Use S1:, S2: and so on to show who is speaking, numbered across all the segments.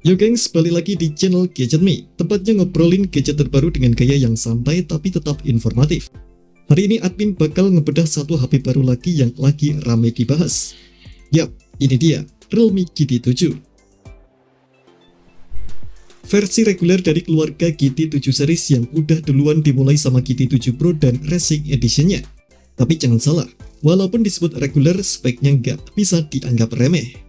S1: Yo gengs, balik lagi di channel Gadget Me, tempatnya ngobrolin gadget terbaru dengan gaya yang santai tapi tetap informatif. Hari ini admin bakal ngebedah satu HP baru lagi yang lagi rame dibahas. Yap, ini dia, Realme GT7. Versi reguler dari keluarga GT7 series yang udah duluan dimulai sama GT7 Pro dan Racing Editionnya. Tapi jangan salah, walaupun disebut reguler, speknya nggak bisa dianggap remeh.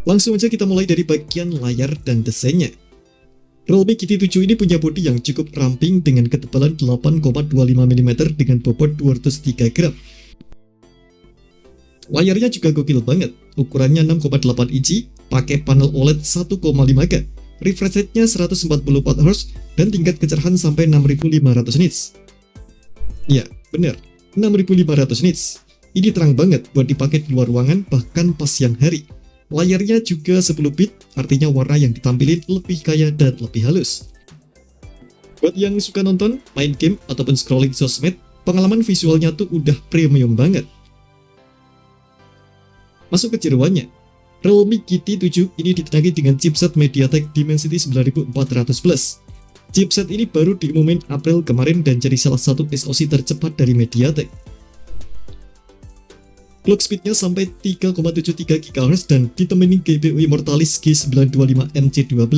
S1: Langsung aja kita mulai dari bagian layar dan desainnya. Realme GT7 ini punya bodi yang cukup ramping dengan ketebalan 8,25 mm dengan bobot 203 gram. Layarnya juga gokil banget, ukurannya 6,8 inci, pakai panel OLED 1,5K, refresh rate-nya 144Hz, dan tingkat kecerahan sampai 6500 nits. Ya, bener, 6500 nits. Ini terang banget buat dipakai di luar ruangan bahkan pas siang hari. Layarnya juga 10 bit, artinya warna yang ditampilin lebih kaya dan lebih halus. Buat yang suka nonton, main game, ataupun scrolling sosmed, pengalaman visualnya tuh udah premium banget. Masuk ke jeroannya, Realme GT7 ini ditenagai dengan chipset MediaTek Dimensity 9400 Plus. Chipset ini baru diumumin April kemarin dan jadi salah satu SoC tercepat dari MediaTek. Clock speednya sampai 3,73 GHz dan ditemani GPU Immortalis G925MC12.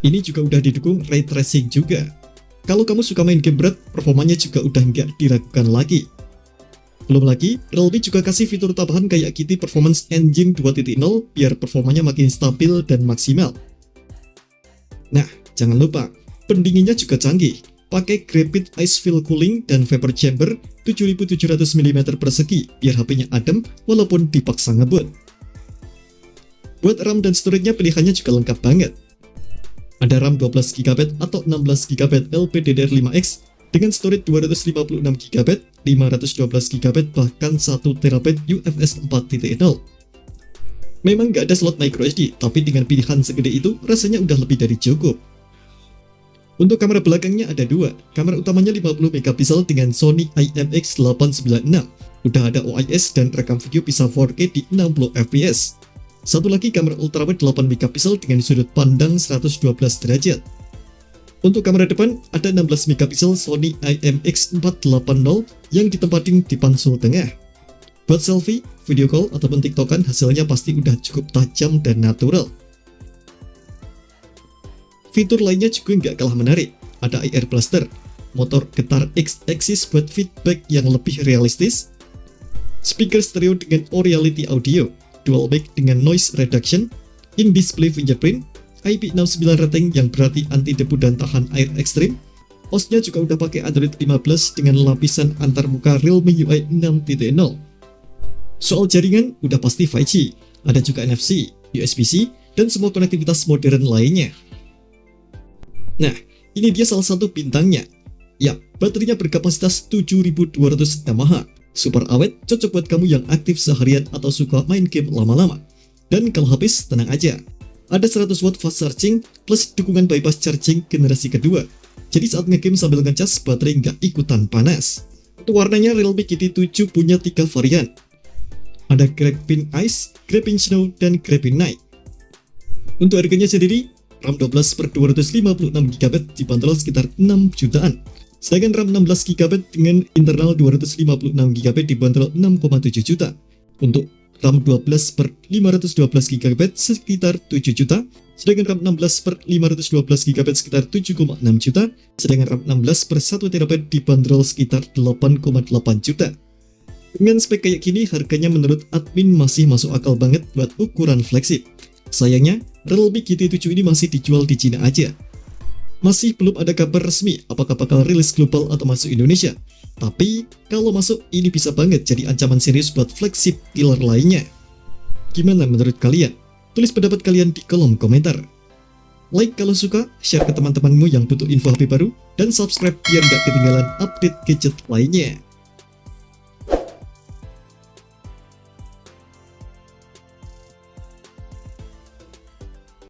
S1: Ini juga udah didukung Ray Tracing juga. Kalau kamu suka main game berat, performanya juga udah nggak diragukan lagi. Belum lagi, Realme juga kasih fitur tambahan kayak GT Performance Engine 2.0 biar performanya makin stabil dan maksimal. Nah, jangan lupa, pendinginnya juga canggih. Pakai Rapid Ice Fill Cooling dan Vapor Chamber 7700 mm persegi biar HP-nya adem walaupun dipaksa ngebut. Buat RAM dan storage-nya pilihannya juga lengkap banget. Ada RAM 12GB atau 16GB LPDDR5X dengan storage 256GB, 512GB bahkan 1TB UFS 4.0. Memang nggak ada slot microSD, tapi dengan pilihan segede itu rasanya udah lebih dari cukup. Untuk kamera belakangnya ada dua, kamera utamanya 50MP dengan Sony IMX896, udah ada OIS dan rekam video bisa 4K di 60fps. Satu lagi kamera ultrawide 8MP dengan sudut pandang 112 derajat. Untuk kamera depan ada 16MP Sony IMX480 yang ditempatin di konsol tengah. Buat selfie, video call ataupun tiktokan hasilnya pasti udah cukup tajam dan natural. Fitur lainnya juga nggak kalah menarik, ada IR Blaster, motor getar X-Axis buat feedback yang lebih realistis, speaker stereo dengan Reality Audio, dual mic dengan noise reduction, in-display fingerprint, IP69 rating yang berarti anti debu dan tahan air ekstrim. OS-nya juga udah pakai Android 15 dengan lapisan antarmuka Realme UI 6.0. Soal jaringan udah pasti 5G, ada juga NFC, USB-C, dan semua konektivitas modern lainnya. Nah, ini dia salah satu bintangnya. Ya, baterainya berkapasitas 7200 mAh. Super awet, cocok buat kamu yang aktif seharian atau suka main game lama-lama. Dan kalau habis, tenang aja. Ada 100W fast charging plus dukungan bypass charging generasi kedua. Jadi saat ngegame sambil ngecas, baterai nggak ikutan panas. Untuk warnanya, Realme GT7 punya 3 varian. Ada Graphene Ice, Graphene Snow, dan Graphene Night. Untuk harganya sendiri, RAM 12/256GB dibanderol sekitar 6 jutaan. Sedangkan RAM 16GB dengan internal 256GB dibanderol 6,7 juta. Untuk RAM 12/512GB sekitar 7 juta. Sedangkan RAM 16/512GB sekitar 7,6 juta. Sedangkan RAM 16/1TB dibanderol sekitar 8,8 juta. Dengan spek kayak gini, harganya menurut admin masih masuk akal banget buat ukuran flagship. Sayangnya, Realme GT7 ini masih dijual di Cina aja. Masih belum ada kabar resmi apakah bakal rilis global atau masuk Indonesia. Tapi, kalau masuk ini bisa banget jadi ancaman serius buat flagship killer lainnya. Gimana menurut kalian? Tulis pendapat kalian di kolom komentar. Like kalau suka, share ke teman-temanmu yang butuh info HP baru, dan subscribe biar gak ketinggalan update gadget lainnya.